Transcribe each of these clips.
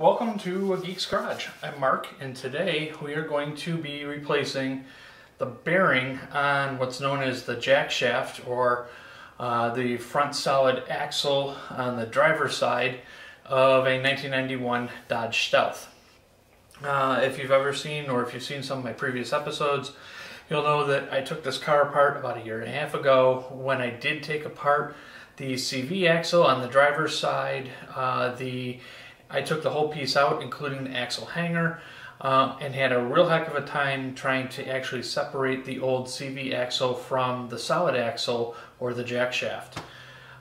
Welcome to A Geek's Garage. I'm Mark, and today we are going to be replacing the bearing on what's known as the jack shaft, or the front solid axle on the driver's side of a 1991 Dodge Stealth. If you've ever seen, or if you've seen some of my previous episodes, you'll know that I took this car apart about a year and a half ago. When I did take apart the CV axle on the driver's side, I took the whole piece out, including the axle hanger, and had a real heck of a time trying to actually separate the old CV axle from the solid axle, or the jack shaft.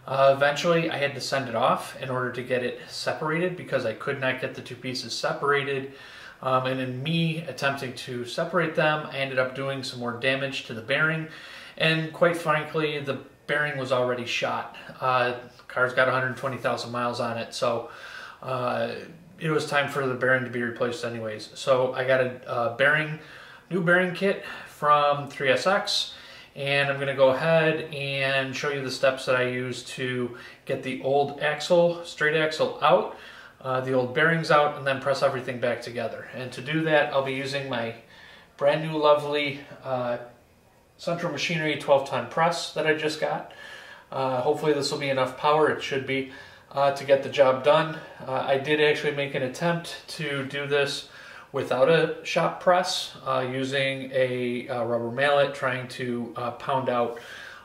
Eventually I had to send it off in order to get it separated, because I could not get the two pieces separated. And in me attempting to separate them, I ended up doing some more damage to the bearing, and quite frankly the bearing was already shot. The car's got 120,000 miles on it, so it was time for the bearing to be replaced anyways. So I got a new bearing kit from 3SX, and I'm going to go ahead and show you the steps that I use to get the old axle, straight axle out, the old bearings out, and then press everything back together. And to do that, I'll be using my brand new lovely Central Machinery 12-ton press that I just got. Hopefully this will be enough power. It should be. To get the job done. I did actually make an attempt to do this without a shop press, using a rubber mallet, trying to pound out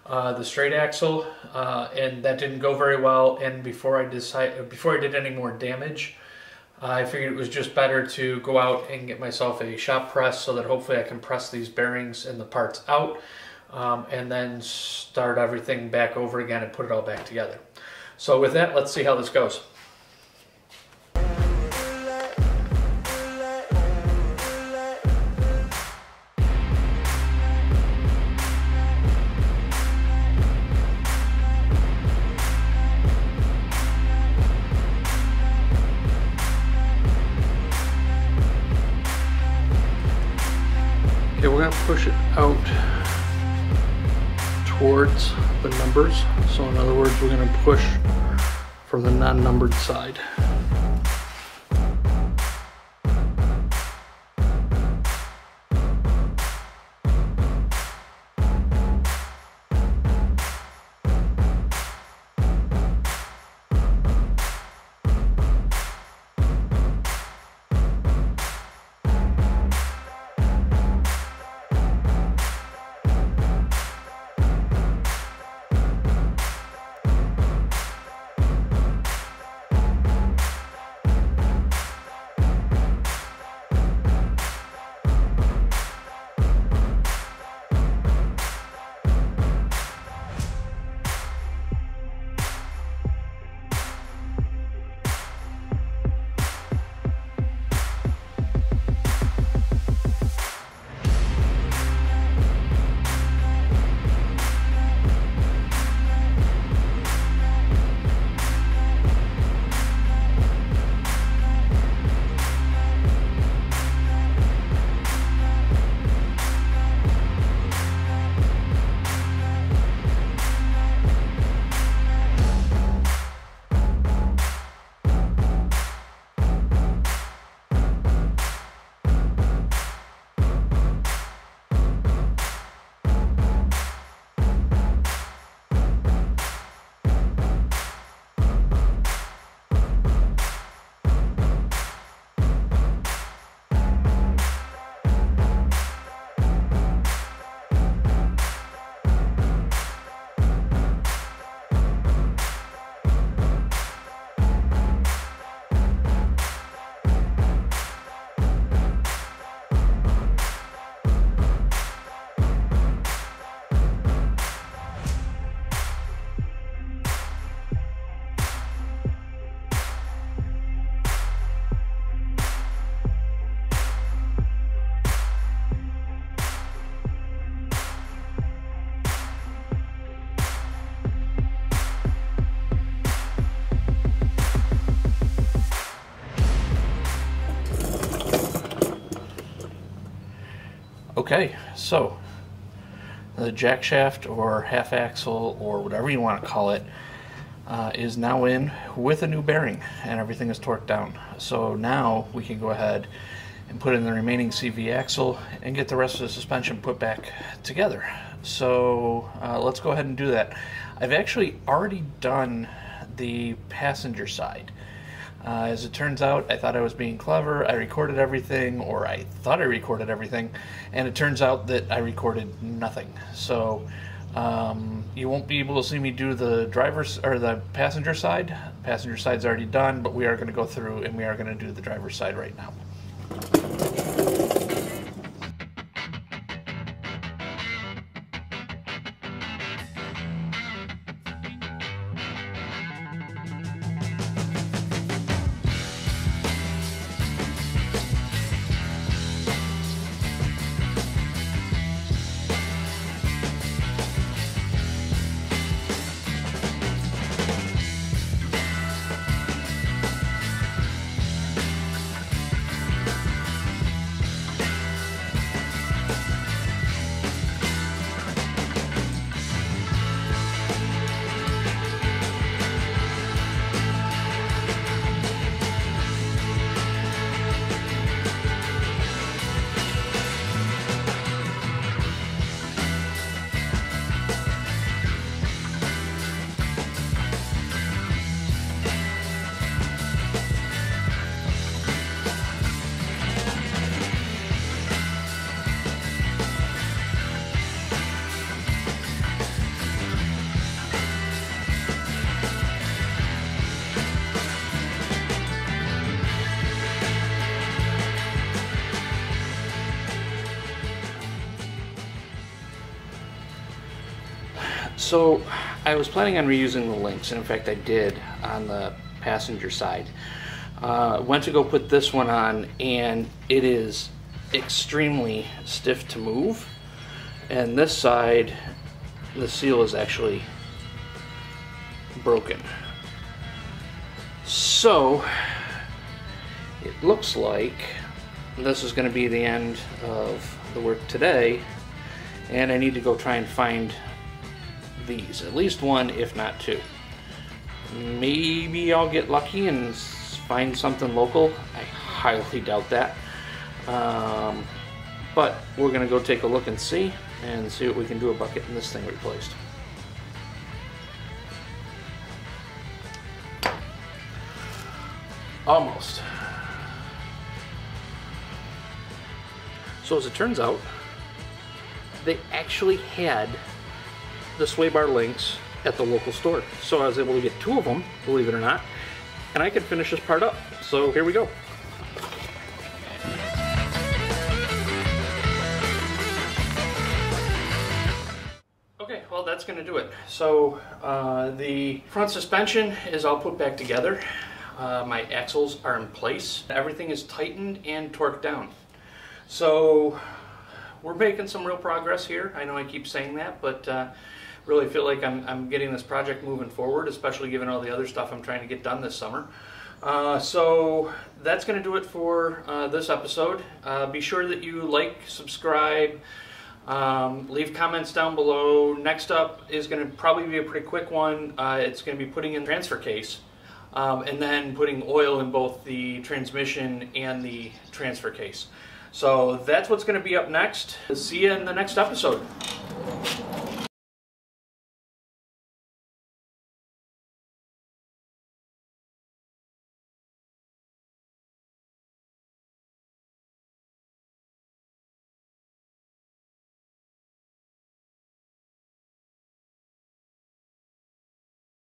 the straight axle, and that didn't go very well. And before I did any more damage, I figured it was just better to go out and get myself a shop press, so that hopefully I can press these bearings and the parts out, and then start everything back over again and put it all back together. So with that, let's see how this goes. Okay, we're going to push it out towards the numbers. So in other words, we're going to push from the non-numbered side. Okay, so the jack shaft, or half axle, or whatever you want to call it, is now in with a new bearing, and everything is torqued down. So now we can go ahead and put in the remaining CV axle and get the rest of the suspension put back together. So let's go ahead and do that. I've actually already done the passenger side. As it turns out, I thought I was being clever. I recorded everything, or I thought I recorded everything, and it turns out that I recorded nothing. So you won't be able to see me do the driver's or the passenger side. Passenger side's already done, but we are going to go through and we are going to do the driver's side right now. So I was planning on reusing the links, and in fact I did on the passenger side. Went to go put this one on, and it is extremely stiff to move. And this side, the seal is actually broken. So it looks like this is going to be the end of the work today, and I need to go try and find these, at least one if not two. Maybe I'll get lucky and find something local. I highly doubt that, but we're gonna go take a look and see what we can do about getting this thing replaced. Almost. So as it turns out, they actually had the sway bar links at the local store. So I was able to get two of them, believe it or not, and I can finish this part up. So here we go. Okay, well that's gonna do it. So the front suspension is all put back together. My axles are in place. Everything is tightened and torqued down. So we're making some real progress here. I know I keep saying that, but really feel like I'm getting this project moving forward, especially given all the other stuff I'm trying to get done this summer. So that's going to do it for this episode. Be sure that you like, subscribe, leave comments down below. Next up is going to probably be a pretty quick one. It's going to be putting in the transfer case and then putting oil in both the transmission and the transfer case. So that's what's going to be up next. See you in the next episode.